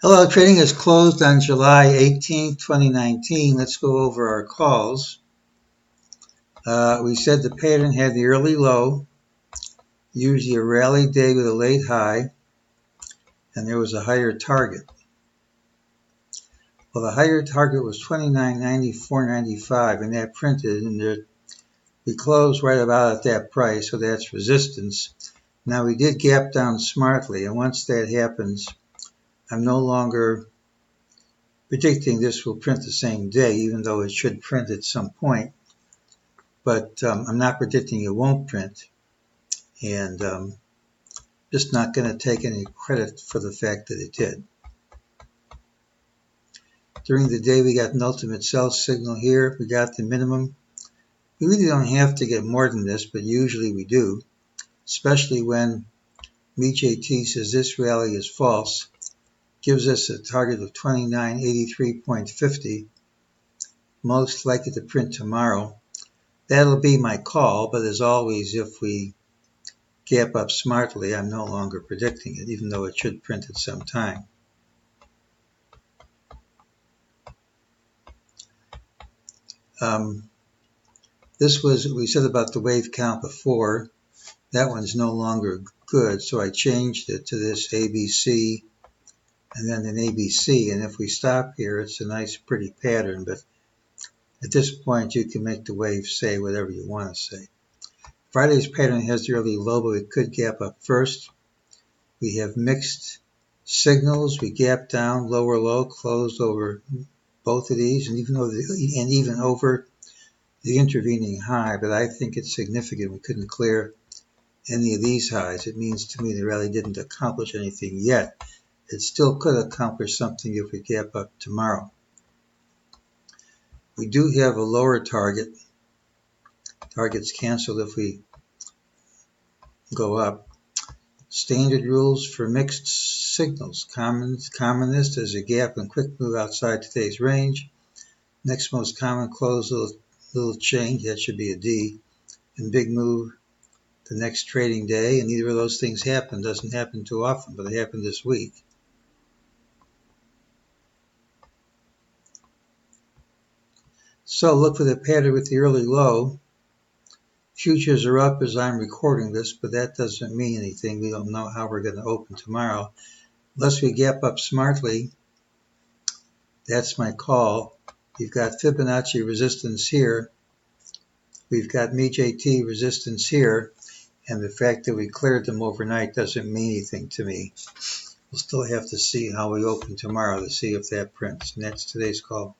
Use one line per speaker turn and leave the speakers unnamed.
Hello, trading is closed on July 18th, 2019. Let's go over our calls. We said the pattern had the early low, usually a rally day with a late high, and there was a higher target. Well, the higher target was 29.94.95, and that printed, and we closed right about at that price, so that's resistance. Now, we did gap down smartly, and once that happens, I'm no longer predicting this will print the same day, even though it should print at some point. But I'm not predicting it won't print, and just not going to take any credit for the fact that it did. During the day, we got an ultimate sell signal here. We got the minimum. We really don't have to get more than this, but usually we do, especially when MEJT says this rally is false, gives us a target of 2983.50, most likely to print tomorrow. That'll be my call, but as always, if we gap up smartly, I'm no longer predicting it, even though it should print at some time. This was, we said about the wave count before, that one's no longer good, so I changed it to this ABC and then an ABC, and if we stop here, it's a nice pretty pattern, but at this point you can make the wave say whatever you want to say. Friday's pattern has the early low, but we could gap up first. We have mixed signals. We gap down, lower low, closed over both of these, and even over the intervening high, but I think it's significant we couldn't clear any of these highs. It means to me the rally didn't accomplish anything yet. It still could accomplish something if we gap up tomorrow. We do have a lower target. Target's canceled if we go up. Standard rules for mixed signals. Commonest is a gap and quick move outside today's range. Next most common close, little change, that should be a D. And big move the next trading day, and neither of those things happen. Doesn't happen too often, but it happened this week. So look for the pattern with the early low. Futures are up as I'm recording this, but that doesn't mean anything. We don't know how we're going to open tomorrow. Unless we gap up smartly, that's my call. We've got Fibonacci resistance here. We've got MEJT resistance here. And the fact that we cleared them overnight doesn't mean anything to me. We'll still have to see how we open tomorrow to see if that prints. And that's today's call.